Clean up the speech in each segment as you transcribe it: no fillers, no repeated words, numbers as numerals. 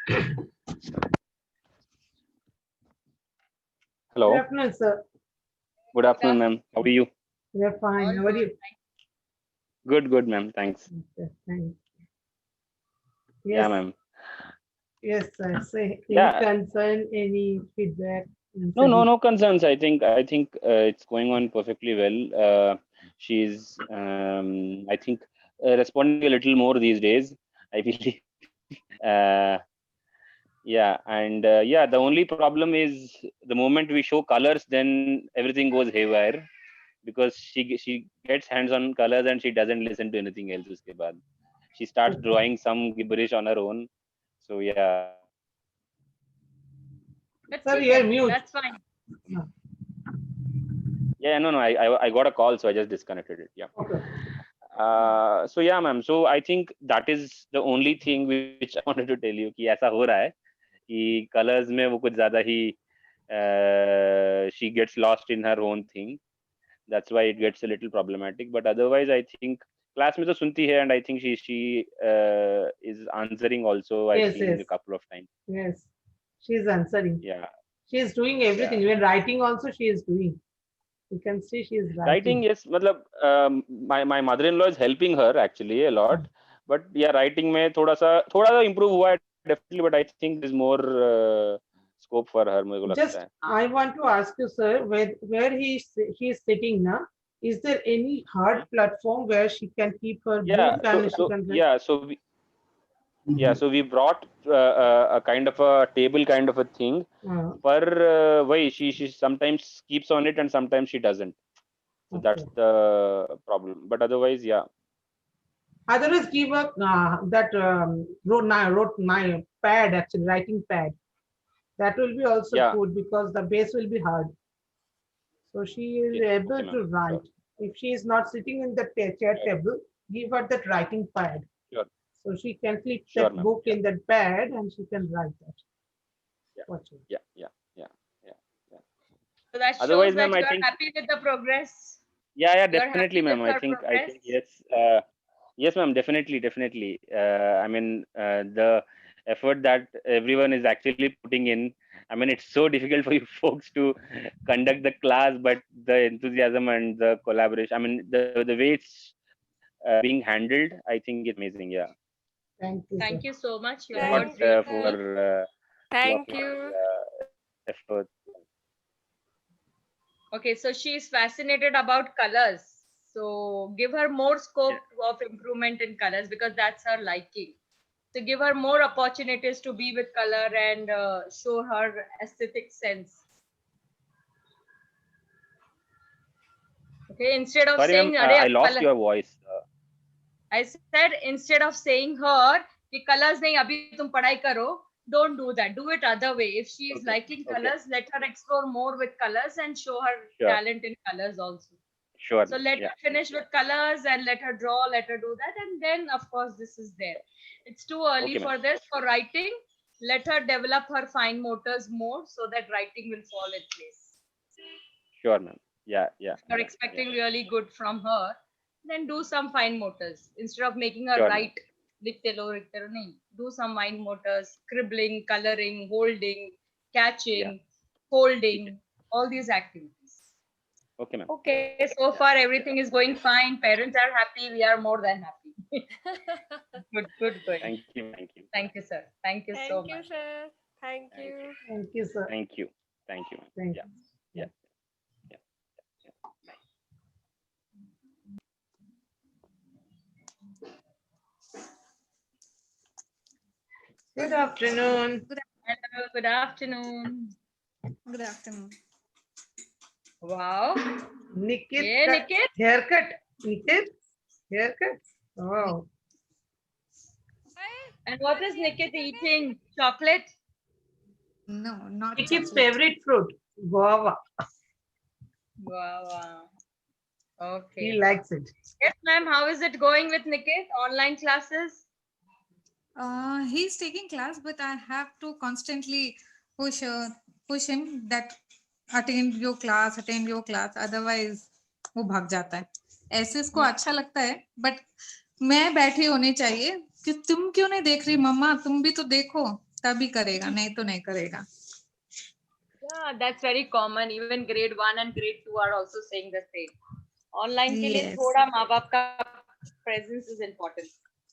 Hello. Good afternoon, sir. Good afternoon, ma'am. How are you? We're fine. All How are good. you? Good, ma'am. Thanks. Okay, thanks. Yeah, Yes, ma'am. yes, sir. Say any Yeah. concern, any feedback? No concerns. I think it's going on perfectly well. She's, I think, responding a little more these days, I believe. uh, yeah, and yeah, the only problem is the moment we show colors, then everything goes haywire because she gets hands on colors and she doesn't listen to anything else. Uske baad. She starts drawing some gibberish on her own. So yeah. That's Sir, it you're then. mute. That's fine. Yeah, no, I got a call, so I just disconnected it. Yeah. Okay. So yeah, ma'am. So I think that is the only thing which I wanted to tell you कि ऐसा हो रहा है कि colors में वो कुछ ज़्यादा ही she gets lost in her own thing. That's why it gets a little problematic. But otherwise, I think class में तो सुनती है, and I think she is answering also. I've Yes, seen yes, a couple of times. yes. She's answering. Yeah. She is doing everything. Yeah. Even writing also she is doing. You can see she is Writing, writing. yes, मतलब my mother-in-law is helping her actually a lot, but yeah, writing में थोड़ा सा improve हुआ है definitely, but I think there's more scope for her, मेरे को लगता Just है. I want to ask you, sir, where he is sitting now. Is there any hard platform where she can keep her Yeah, book and she can write? so we brought a kind of a table kind of a thing. पर वही she sometimes keeps on it and sometimes she doesn't. So that's Okay. the problem. But otherwise, yeah. Otherwise, give up that wrote my pad, actually writing pad. That will be also Yeah. good because the base will be hard. So she is Okay, able ma'am. to write. Sure. If she is not sitting in the chair table, give her that writing pad. Sure. So she can flip Sure, that ma'am. book Yeah. in that pad and she can write that. Yeah. Watch it. Yeah. So that shows Otherwise, that ma'am, I you are think happy with the progress. yeah, You are definitely, happy with ma'am. I her think progress. yes, yes, ma'am, definitely. I mean, the effort that everyone is actually putting in. I mean, it's so difficult for you folks to conduct the class, but the enthusiasm and the collaboration. I mean, the way it's being handled, I think it's amazing. Yeah. Thank you, sir. Thank you so much. Your Lot words reach for me. lot Thank more you. effort. Okay, so she is fascinated about colors. So give her more scope of improvement in colors because that's her liking. So give her more opportunities to be with color and show her aesthetic sense. Okay, instead of Sorry, ma'am, saying, I "Arey, lost color," your voice. I said instead of saying her, "कि colors नहीं अभी तुम पढ़ाई करो," don't do that. Do it other way. If she is Okay. liking Okay. colors, let her explore more with colors and show her Sure. talent in colors also. Sure. So let Yeah. her finish with colors and let her draw, let her do that. And then, of course, this is there. It's too early Okay, ma'am. for this. For writing, let her develop her fine motors more so that writing will fall in place. Sure, ma'am. Yeah. If you're expecting really good from her, then do some fine motors. Instead of making her Sure, write, likhte lo, nahi. Do some fine motors, scribbling, coloring, holding, catching, folding, all these activities. Okay, ma'am. Okay, so far everything is going fine. Parents are happy. We are more than happy. Good. Thank you. Thank you, sir. Thank you so Thank you, much. sir. Thank Thank you. Thank you, sir. Thank you. Thank you. Thank Yeah. you. Yeah. Good afternoon. Hello, good afternoon. Good afternoon. Wow. Nikit, Yeah, Nikit. haircut. Nikit, haircut. Wow. And what is Nikit eating? Chocolate? No, not Nikit's chocolate. favorite fruit, guava. Wow. He Okay. likes it. Yes, ma'am. How is it going with Nikit? Online classes? He's taking class, but I have to constantly push him that attend your class. Otherwise, वो भाग जाता है. ऐसे इसको अच्छा लगता है, but मैं बैठी होनी चाहिए कि तुम क्यों नहीं देख रही मम्मा, तुम भी तो देखो, तभी करेगा, नहीं तो नहीं करेगा। Yeah, that's very common. Even grade 1 and grade 2 are also saying the same. Online के लिए Yes. थोड़ा माँ बाप का presence is important.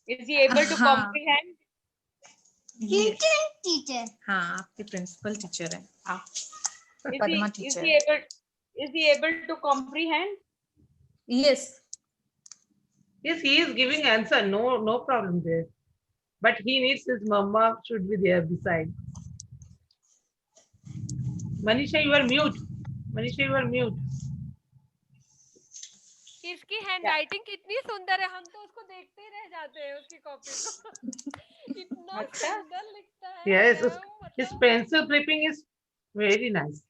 Is he able to हाँ। comprehend? Yes. टीचर, हाँ आपकी प्रिंसिपल टीचर है आप, Padma Is teacher. he able to comprehend? Yes. Yes, he is giving answer. No problem there. But he needs his mama should be there beside. Manisha, you are mute. Manisha, you are mute. इसकी handwriting कितनी सुंदर है, हम तो उसको देखते ही रह जाते हैं उसकी कॉपी को। इतना अच्छा। सुंदर लिखता है Yes, मैम, his मतलब pencil clipping is very nice.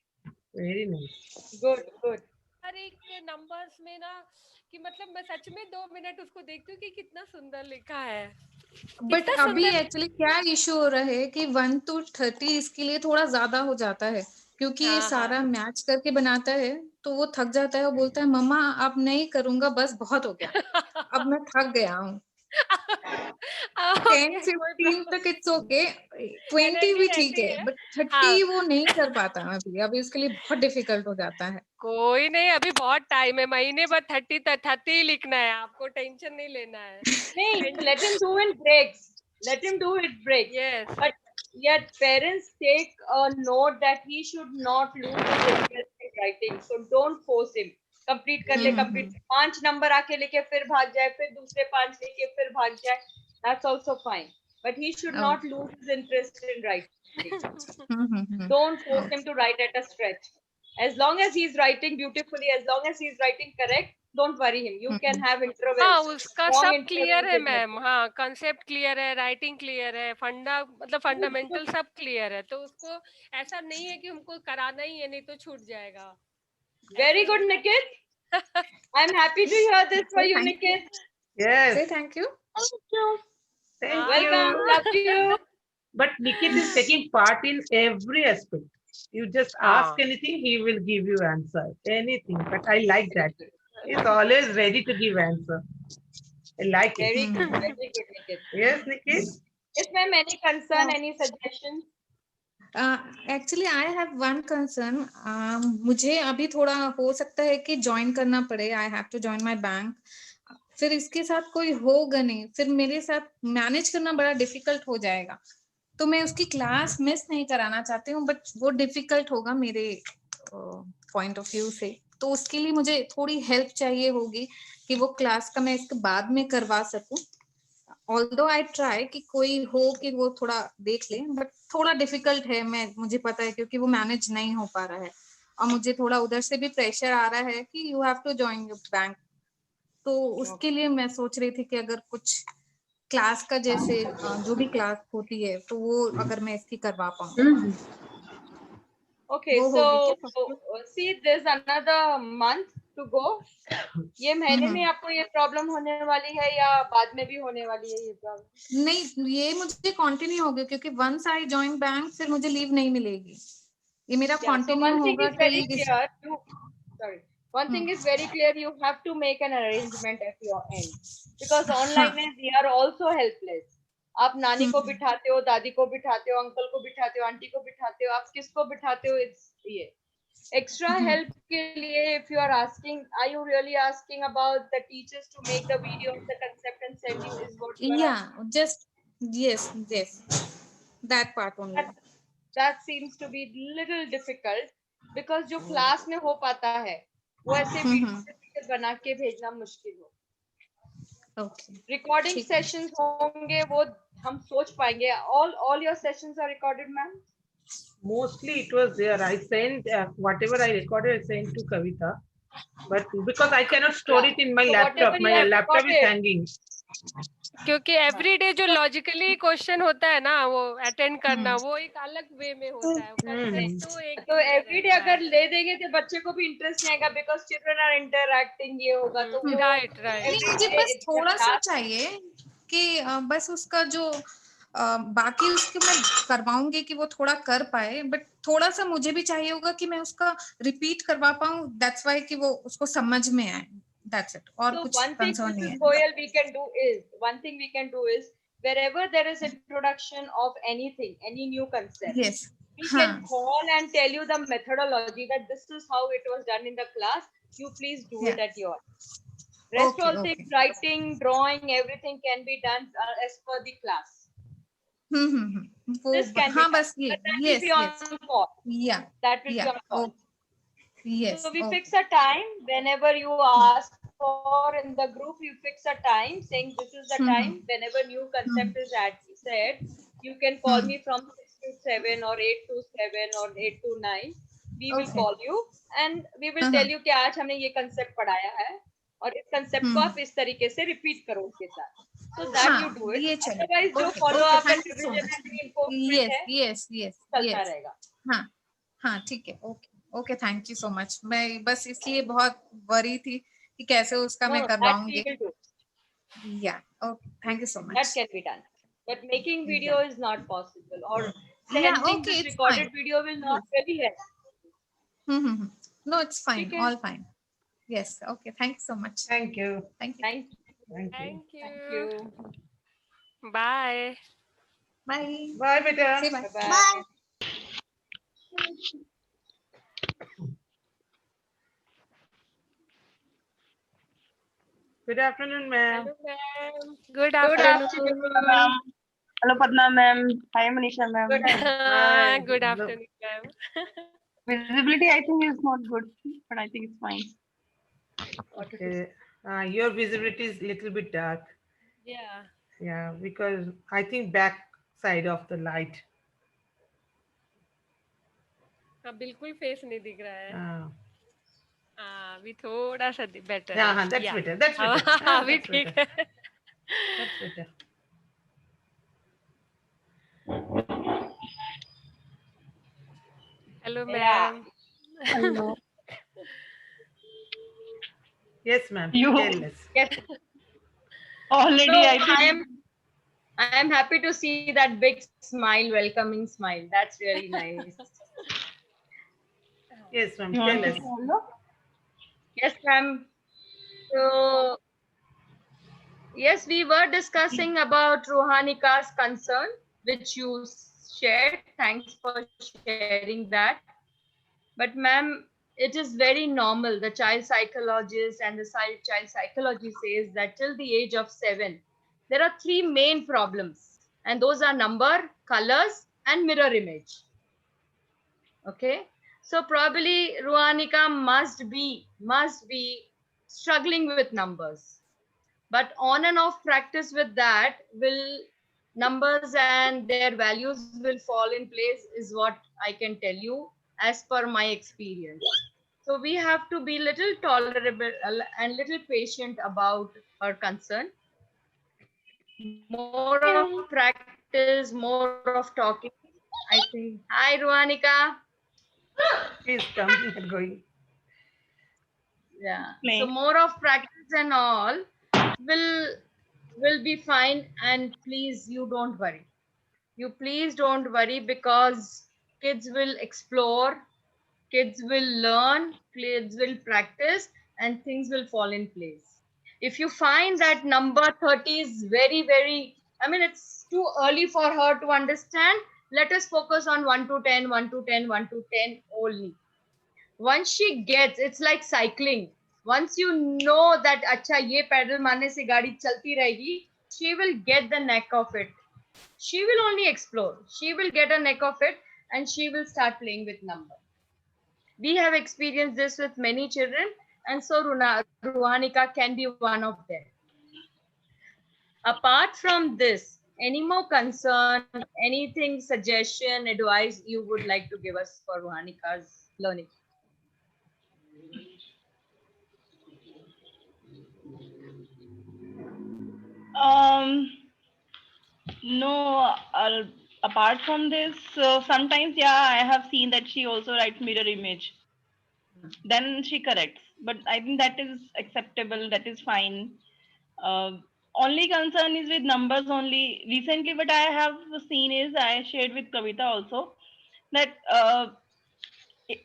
Very nice. Good. हर एक नंबर्स में ना कि मतलब मैं सच में 2 मिनट उसको देखती हूँ कि कितना सुंदर लिखा है। बट इतना अभी सुंदर। एक्चुअली क्या इशू हो रहा है कि 1 to 30 इसके लिए थोड़ा ज्यादा हो जाता है, क्योंकि ये हाँ, सारा हाँ। मैच करके बनाता है, तो वो थक जाता है और बोलता है मम्मा अब नहीं करूंगा, बस बहुत हो गया, अब मैं थक गया हूँ। 10 ओके, कोई 15 तक इट्स ओके, 20 एनर्जी भी ठीक रहती है, है। बट 30 हाँ, वो नहीं कर पाता अभी उसके लिए बहुत डिफिकल्ट हो जाता है। कोई नहीं, अभी बहुत टाइम है, महीने भर 30 ही लिखना है, आपको टेंशन नहीं लेना है। नहीं, let him do in breaks. Let him do it breaks. Yes. But yet parents take a note that he should not lose his interest in writing. So don't force him. Complete कर ले, complete 5 number आके लेके फिर भाग जाए, फिर दूसरे 5 लेके फिर भाग जाए. That's also fine. But he should not lose his interest in writing. Don't force him to write at a stretch. As long as he's writing beautifully, as long as he's writing correct, don't worry him. You can have हाँ, intervals. उसका Long सब intervals clear है is ma'am. okay. हाँ, concept clear है, writing clear है, मतलब fundamental सब clear है, तो उसको ऐसा नहीं है कि हमको कराना ही है, नहीं तो छूट जाएगा। Very good, Nikit. I'm happy to hear this for you, Thank you. Nikit. Yes. Say thank you. Thank Welcome. you. Love you. But Nikit is taking part in every aspect. You just ask anything, he will give you answer. Anything. But I like that. He's always ready to give answer. I like it. Very good. Very good, Nikit. Yes, Nikit? Yes, ma'am. Any concern, any suggestions? Actually I have one concern, मुझे अभी थोड़ा हो सकता है कि join करना पड़े, I have to join my bank, फिर इसके साथ कोई होगा नहीं, फिर मेरे साथ मैनेज करना बड़ा डिफिकल्ट हो जाएगा, तो मैं उसकी क्लास मिस नहीं कराना चाहती हूँ, बट वो डिफिकल्ट होगा मेरे पॉइंट ऑफ व्यू से, तो उसके लिए मुझे थोड़ी हेल्प चाहिए होगी कि वो क्लास का मैं इसके बाद में करवा सकूं। ऑल्दो आई ट्राई कि कोई हो कि वो थोड़ा देख ले, बट थोड़ा डिफिकल्ट है, मुझे पता है, क्योंकि वो मैनेज नहीं हो पा रहा है, और मुझे थोड़ा उधर से भी प्रेशर आ रहा है कि you have to join your bank, तो उसके लिए मैं सोच रही थी कि अगर कुछ क्लास का जैसे जो भी क्लास होती है, तो वो अगर मैं इसकी करवा पाऊँ। Okay, वो so होगी क्या? see, there's another month to go. ये महीने में आपको ये प्रॉब्लम होने वाली है या बाद में भी होने वाली है ये प्रॉब्लम? नहीं, ये मुझे कंटिन्यू होगा, क्योंकि वंस आई जॉइन बैंक फिर मुझे लीव नहीं मिलेगी, ये मेरा कंटिन्यू होगा। One thing is very clear, you have to make an arrangement at your end, because online में we are also helpless. आप नानी को बिठाते हो, दादी को बिठाते हो, अंकल को बिठाते हो, आंटी को बिठाते हो, आप किसको बिठाते हो, ये extra help के लिए, if you are asking, are you really asking about the teachers to make the video of the concept and send you, is what you are asking? just yes, that part only. That seems to be little difficult, because जो class में हो पाता है वो ऐसे video बना के भेजना मुश्किल हो। Okay. रिकॉर्डिंग सेशंस होंगे वो हम सोच पाएंगे। all your sessions are recorded, ma'am? Mostly it was there. I sent whatever I recorded, I sent to Kavita. But because I cannot store it in my So laptop, whatever you my have laptop is recorded, hanging. क्योंकि everyday जो logically question होता है ना, वो attend करना, वो एक अलग वे में होता है, कंसेप्ट तो एक तो ही में एवरीडे रहता अगर है। ले देंगे तो बच्चे को भी इंटरेस्ट नहीं आएगा, बिकॉज चिल्ड्रन आर इंटरैक्टिंग, ये होगा तो वो राइट नहीं, मुझे बस थोड़ा सा चाहिए कि बस उसका जो बाकी उसके मैं करवाऊंगी कि वो थोड़ा कर पाए, बट थोड़ा सा मुझे भी चाहिए होगा कि मैं उसका रिपीट करवा पाऊं, दैट्स वाई कि वो उसको समझ में आए, दैट्स इट, और कुछ कंसर्न नहीं है। Koyal, we can do is, one thing we can do is, wherever there is introduction of anything, any new concept, Yes. we Huh. can call and tell you the methodology that this is how it was done in the class. You please do it Yeah. at your rest. Okay. All Okay. things, writing, drawing, everything can be done as per the class. वो This can be हाँ done, बस ये but that will yes be on yes call. yeah That will be yeah on call. oh yes So we okay fix a time whenever you ask for in the group. You fix a time saying this is the time. Whenever new concept is said, you can call me from 6 to 7 or 8 to 7 or 8 to 9. We will okay call you and we will tell you कि आज हमने ये concept पढ़ाया है और इस concept को आप इस तरीके से repeat करो उसके साथ. So that हाँ you do it. ये चलो Otherwise जो okay follow okay up and thank you so revision much and reinforcement yes है yes yes चलता yes रहेगा. हाँ हाँ ठीक है okay okay thank you so much मैं बस इसलिए बहुत वरी थी कि कैसे उसका No, मैं no, that we करवाऊंगी will do. या okay thank you so That much can be done. But making video is not possible, or या sending okay this it's fine recorded video will not really help. No it's fine ठीक है. All fine yes okay thank you so much Thank you. thank you Thank you. Thank you. Thank Thank you. you. Bye. bye Bye, beta. say bye Bye bye. Good afternoon, ma'am. Hello, ma'am. Good Good afternoon. afternoon. Ma'am. Hello, Padma ma'am. Hi, Manisha ma'am. Good afternoon. Good Hello. afternoon, ma'am. Visibility, I think, is not good, but I think it's fine. Okay. Your visibility is little bit dark. Yeah. Yeah, because I think back side of the light. हाँ बिल्कुल face नहीं दिख रहा है. Uh, हाँ अभी थोड़ा सा बेटर yeah, है. that's Yeah. better. That's हाँ better. अभी That's ठीक better. है. That's better. Hello, Yeah. ma'am. Hello. Yes, ma'am. You- Tell us. Yes. Already, So I think. I am happy to see that big smile, welcoming smile. That's really nice. Yes, ma'am. You want Tell to us. follow? Yes, ma'am. So yes, we were discussing about Ruhanika's concern, which you shared. Thanks for sharing that. But ma'am, it is very normal. The child psychologist and the child psychology says that till the age of 7, there are three main problems, and those are number, colors, and mirror image. Okay, so probably Ruanika must be struggling with numbers, but on and off practice with that will numbers and their values will fall in place is what I can tell you as per my experience. So we have to be little tolerable and little patient about her concern. More of practice, more of talking, I think. Hi Ruanika. She's coming and going. Yeah, so Playing. more of practice and all will will be fine, and please you don't worry. You please don't worry, because kids will explore, kids will learn, kids will practice, and things will fall in place. If you find that number 30 is very, I mean, it's too early for her to understand, let us focus on 1 to 10, 1 to 10, 1 to 10 only. Once she gets, it's like cycling. Once you know that अच्छा ये pedal मारने से गाड़ी चलती रहेगी, she will get the neck of it. She will only explore. She will get a neck of it and she will start playing with number. We have experienced this with many children, and so Ruhanika can be one of them. Apart from this, any more concern, anything, suggestion, advice you would like to give us for Ruhanika's learning? No, apart from this, sometimes, yeah, I have seen that she also writes mirror image. Then she corrects. But I think that is acceptable, that is fine. Only concern is with numbers only. Recently, what I have seen is, I shared with Kavita also, that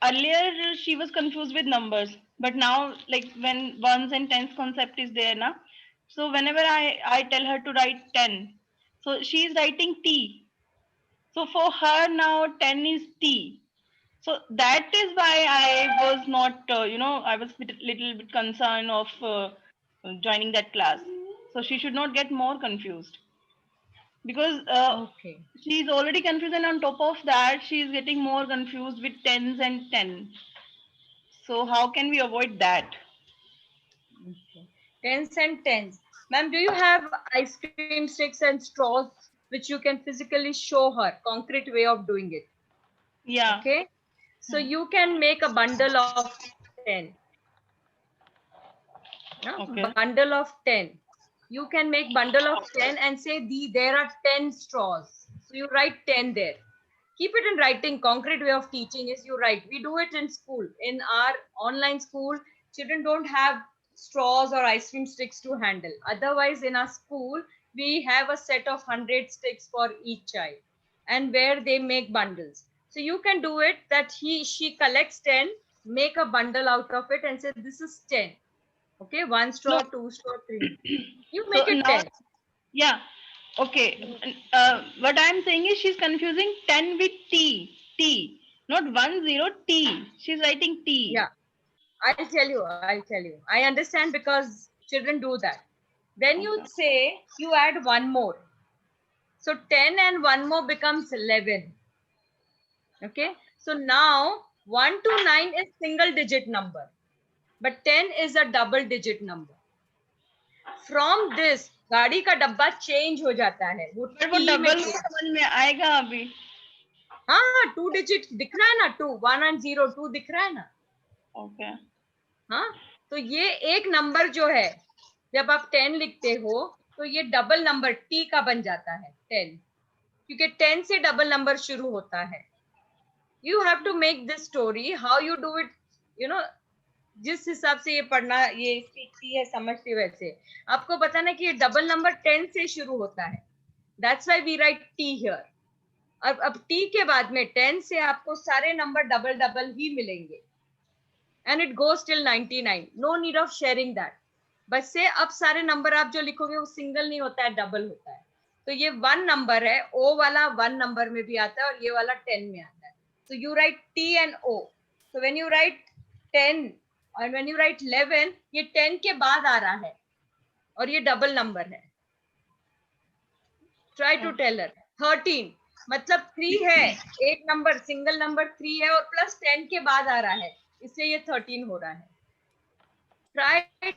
earlier she was confused with numbers, but now, like, when ones and tens concept is there now, so whenever I tell her to write 10, So she is writing T. So for her now 10 is T. So that is why I was not, I was little bit concerned of joining that class. So she should not get more confused because Okay. she is already confused, and on top of that, she is getting more confused with tens and 10. So how can we avoid that? Okay. Tens and tens. Ma'am, do you have ice cream sticks and straws which you can physically show her concrete way of doing it? Yeah. Okay. So you can make a bundle of 10. No? Okay. Bundle of 10. You can make bundle of 10 and say there are 10 straws. So you write 10 there. Keep it in writing. Concrete way of teaching is you write. We do it in school. In our online school, children don't have straws or ice cream sticks to handle. Otherwise, in our school, we have a set of 100 sticks for each child, and where they make bundles. So you can do it that she collects 10, make a bundle out of it and say this is 10. Okay, one straw, two straw, three. You So make it now, 10. yeah, okay. What I'm saying is she's confusing 10 with T, not 10 T. She's writing T. Yeah, I'll tell you. I understand because children do that. Then you Okay. say you add one more. So 10 and one more becomes 11. Okay. So now 1 to 9 is single digit number, but 10 is a double digit number. From this, गाड़ी का डब्बा change हो जाता है. वो पर वो T में डबल change. समझ में आएगा अभी. हाँ, 2 digit दिख रहा है ना, 2, 1 and 0, 2 दिख रहा है ना. Okay. हाँ, तो ये एक नंबर जो है, जब आप 10 लिखते हो तो ये डबल नंबर टी का बन जाता है 10, क्योंकि 10 से डबल नंबर शुरू होता है. You have to make this story how you do it, जिस हिसाब से ये पढ़ना ये सीखती है समझती है वैसे आपको बताना कि ये डबल नंबर 10 से शुरू होता है. That's why we write T here. अब टी के बाद में 10 से आपको सारे नंबर डबल डबल ही मिलेंगे. And it goes till 99. No need of sharing that. बस से अब सारे नंबर आप जो लिखोगे वो सिंगल नहीं होता है, डबल होता है. तो ये 1 नंबर है, O वाला 1 नंबर में भी आता है और ये वाला 10 में आता है. So you write T and O. So when you write 10 and when you write 11, ये 10 के बाद आ रहा है और ये डबल नंबर है. Try to tell her. 13 मतलब 3 है, एक नंबर सिंगल नंबर 3 है और प्लस 10 के बाद आ रहा है, इसलिए ये 13 हो रहा है. Try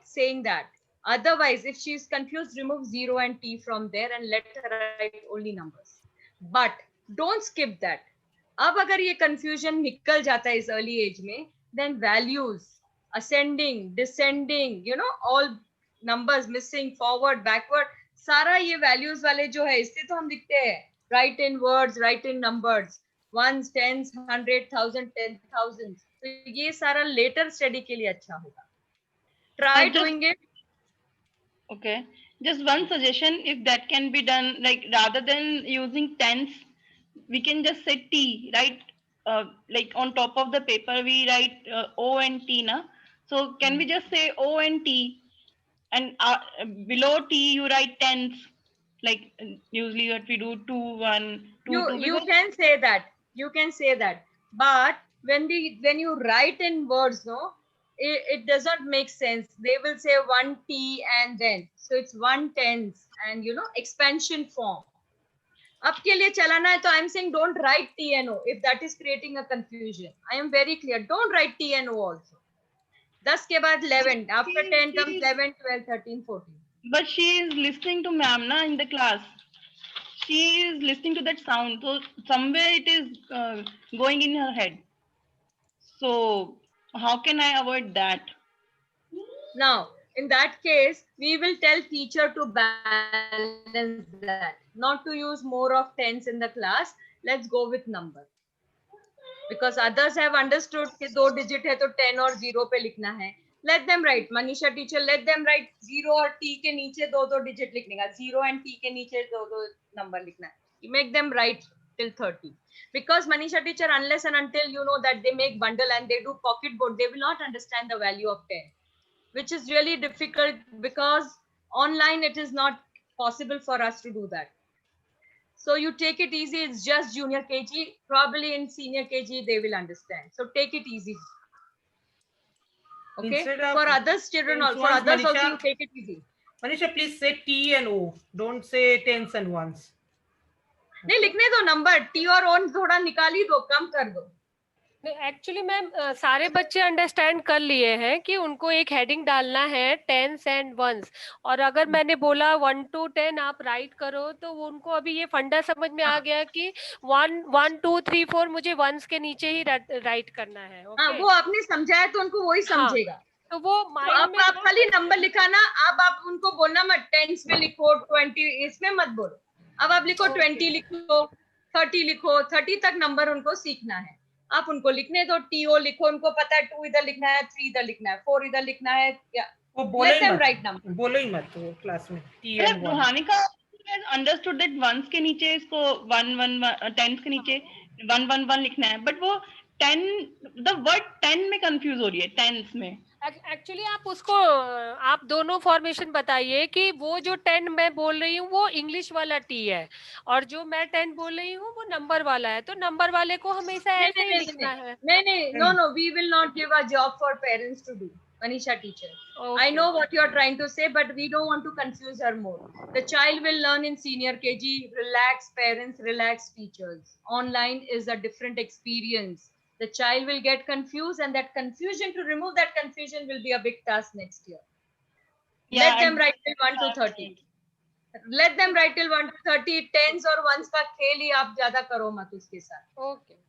saying that. Otherwise, if she is confused, remove 0 and T from there and let her write only numbers. But don't skip that. अब अगर ये confusion निकल जाता है इस early age में, then values, ascending, descending, all numbers missing, forward, backward, सारा ये values वाले जो है इससे तो हम लिखते हैं write in words, write in numbers, ones, tens, 100, 1000, 10,000. तो ये सारा later study के लिए अच्छा होगा. Try doing it. Okay. Just one suggestion, if that can be done, like rather than using tens, we can just say T, right? Like on top of the paper, we write O and T, na? So can we just say O and T, and below T you write tens, like usually what we do 2, 1, 2, 2. You can say that. You can say that. But when you write in words, no, it does not make sense. They will say 1 T and then. So it's 1 tens and expansion form. आपके लिए चलाना है तो I'm saying don't write T and O if that is creating a confusion. I am very clear. Don't write T and O also. 10 के बाद 11. After 10 comes 11, 12, 13, 14. But she is listening to ma'am na in the class. She is listening to that sound. So somewhere it is going in her head. So how can I avoid that? Now, in that case, we will tell teacher to balance that. Not to use more of tens in the class. Let's go with number. Because others have understood कि 2 digit है तो 10 और 0 पे लिखना है. Let them write. Manisha teacher, let them write 0 और T के नीचे 2 digit लिखने का. 0 and T के नीचे 2 number लिखना है. You make them write till 30. Because Manisha teacher, unless and until you know that they make bundle and they do pocket board, they will not understand the value of 10. Which is really difficult because online it is not possible for us to do that. So you take it easy. It's just junior KG. Probably in senior KG they will understand. So take it easy. Okay. Instead of For others children, tens, for ones, others also Manisha, you take it easy. Manisha, please say T and O. Don't say tens and ones. नहीं लिखने दो number, T और O थोड़ा निकाल ही दो, कम कर दो. Actually ma'am सारे बच्चे अंडरस्टैंड कर लिए हैं कि उनको एक हेडिंग डालना है टेंस एंड वंस, और अगर मैंने बोला 1 to 10 आप राइट करो तो उनको अभी ये फंडा समझ में आ गया कि 1 1 2 3 4 मुझे वंस के नीचे ही राइट करना है. हाँ, वो आपने समझाया तो उनको वही समझेगा. तो वो तो अब आप खाली नंबर लिखाना. अब आप उनको बोलना मत टेंस में लिखो, 20 इसमें मत बोलो. अब आप लिखो 20 लिखो, 30 लिखो, 30 तक नंबर उनको सीखना है. आप उनको लिखने दो, TO लिखो, उनको पता है 2 इधर लिखना है, 3 इधर लिखना है, 4 इधर लिखना है. वो बोलो ही मत, राइट नंबर बोलो ही मत वो क्लास में T and 1. Ruhanika understood that ones के नीचे इसको 1 1 टेंस के नीचे 1 1 1 लिखना है, बट वो 10 द वर्ड 10 में कंफ्यूज हो रही है. टेंस में एक्चुअली आप उसको आप दोनों फॉर्मेशन बताइए कि वो जो 10 मैं बोल रही हूँ वो इंग्लिश वाला T है, और जो मैं 10 बोल रही हूँ वो नंबर वाला है. तो नंबर वाले को हमेशा ऐसे ही लिखना है. नहीं, no, we will not give a job for parents to do. Manisha teacher, I know what you are trying to say, but we don't want to confuse her more. The child will learn in senior KG. Relax parents, relax teachers. Online is a different experience. The child will get confused, and that confusion, to remove that confusion will be a big task next year. Let them write till 1 to 30. Let them write till 1 to 30. Tens और ones का खेल ही आप ज्यादा करो मत उसके साथ. Okay.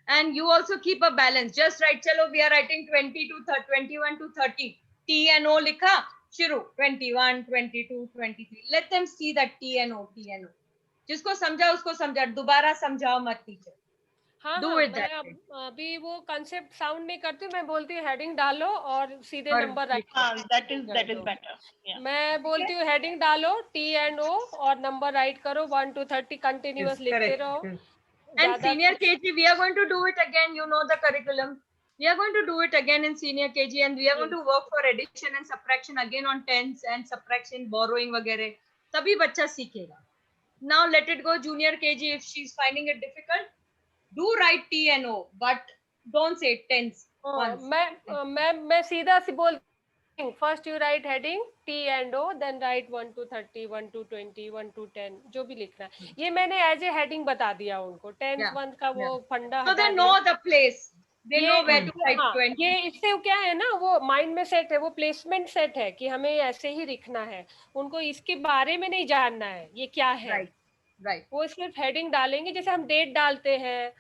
And you also keep a balance. Just write, chalo, we are writing 20 to 30, 21 to 30. T and O likha, shuru, 21, 22, 23. Let them see that T and O, T and O. जिसको समझा उसको समझा, दोबारा समझाओ मत टीचर. हाँ, मैं अभी वो कंसेप्ट साउंड नहीं करती, मैं बोलती हूँ हेडिंग डालो और सीधे number right. That is better. मैं बोलती हूँ हेडिंग डालो T and O और नंबर राइट करो 1 to 30 कंटिन्यूअस लिखते रहो. And senior KG, we are going to do it again. You know the curriculum. We are going to do it again in senior KG, and we are going to work for addition and subtraction again on tens and subtraction, borrowing वगैरह. तभी बच्चा सीखेगा. Now let it go junior KG. If she's finding it difficult, do write T and O, but don't say tens. मैं सीधा सी बोल. First you write heading T and O, then write 1 to 30, 1 to 20, 1 to 10, जो भी लिखना है. ये मैंने as a heading बता दिया उनको. 10 1 का वो फंडा. So they know the place. They know where to write 20. ये इससे क्या है ना, वो माइंड में सेट है, वो प्लेसमेंट सेट है कि हमें ऐसे ही लिखना है. उनको इसके बारे में नहीं जानना है ये क्या है. Right. वो सिर्फ हेडिंग डालेंगे, जैसे हम डेट डालते हैं.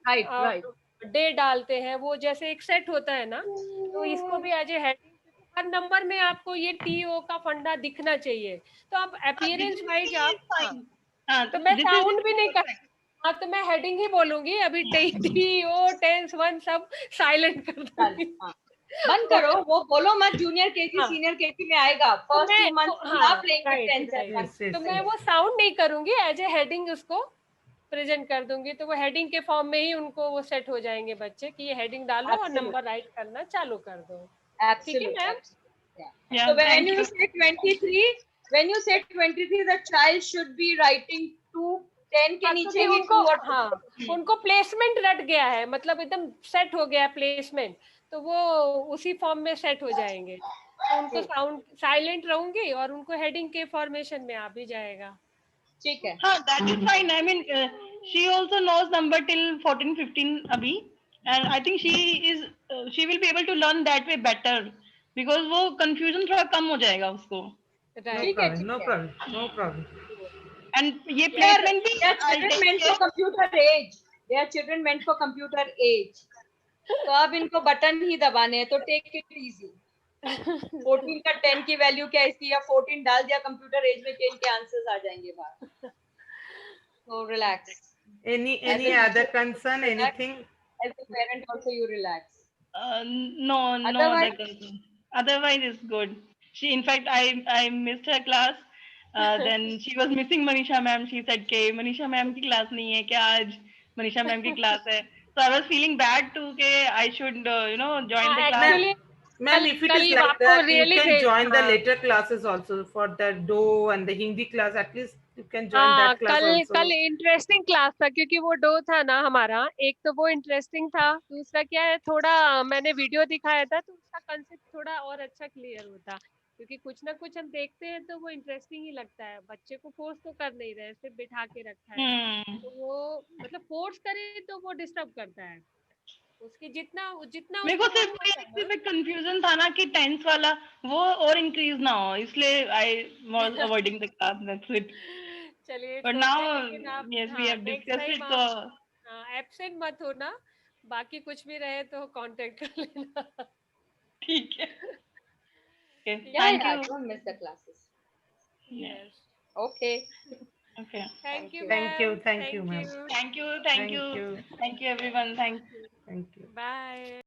Right. डे डालते हैं, वो जैसे एक सेट होता है ना, तो इसको भी एज ए हेडिंग हर नंबर में आपको ये TO का फंडा दिखना चाहिए. तो आप अपीयरेंस वाइज आप तो मैं साउंड भी नहीं कर. हाँ, तो मैं हेडिंग ही बोलूंगी अभी. TO टेंस 1 सब साइलेंट कर दूंगी. बंद करो, वो बोलो मत. जूनियर केजी सीनियर केजी में आएगा. फर्स्ट 2 मंथ्स आप लेंगे टेंस. तो मैं वो साउंड नहीं करूंगी, एज ए हेडिंग उसको प्रेजेंट कर दूंगी. तो वो हेडिंग के फॉर्म में ही उनको वो सेट हो जाएंगे बच्चे कि ये हेडिंग डालो और नंबर राइट करना चालू कर दो. Absolutely. Yeah. So when you say 23, the child should be writing 2 10 के नीचे ही उनको प्लेसमेंट रट गया है, मतलब एकदम सेट हो गया प्लेसमेंट. तो वो उसी फॉर्म में सेट हो जाएंगे. तो उनको साउंड साइलेंट रहूंगी और उनको हेडिंग के फॉर्मेशन में आ भी जाएगा. ठीक है. हाँ, that is fine. I mean, she also knows number till 14 15 अभी. And I think she will be able to learn that way better, because वो confusion थोड़ा कम हो जाएगा उसको. No problem. And ये placement भी they are children meant for computer age. They are children meant for computer age. तो अब इनको बटन ही दबाने हैं, तो take it easy. 14 का 10 की वैल्यू क्या है इसकी, या 14 डाल दिया कंप्यूटर एज में, 10 के आंसर्स आ जाएंगे बाहर. So relax. Any other concern? Anything? As a parent also you relax. No other concern. Otherwise it's good. In fact, I missed her class. Then she was missing Manisha ma'am. She said कि Manisha ma'am की class नहीं है क्या आज? Manisha ma'am की class है. So I was feeling bad too कि I should join the class. Ma'am, if it is like that, you can join the later classes also for the DO and the Hindi class. At least You can join that class कल also. कल interesting class था क्योंकि वो dough था ना हमारा, एक तो वो इंटरेस्टिंग था, दूसरा क्या है थोड़ा मैंने वीडियो दिखाया था तो उसका कंसेप्ट थोड़ा और अच्छा क्लियर होता, क्योंकि कुछ ना कुछ हम देखते हैं तो वो इंटरेस्टिंग ही लगता है। बच्चे को फोर्स तो कर नहीं रहे, सिर्फ बिठा के रखा है, तो वो मतलब फोर्स करे तो वो डिस्टर्ब करता है उसकी जितना जितना मेरे को उसको सिर्फ मन वही होता है सिर्फ ना। एक कंफ्यूजन था ना कि टेंस वाला वो और इंक्रीज ना हो, इसलिए I was avoiding the class, that's it. चलिए बट इट्स ओके, नाउ लेकिन आप यस वी हाँ have next discussed time it, आप तो एब्सेंट मत होना, बाकी कुछ भी रहे तो कांटेक्ट कर लेना। ठीक है। Okay, Yeah, thank yeah, you. don't miss the classes. Yes Okay. Okay, thank you Thank you. Ma'am, Thank you, thank ma'am. You, thank you, thank Thank you, you. Thank you everyone, thank you. Thank you. Bye.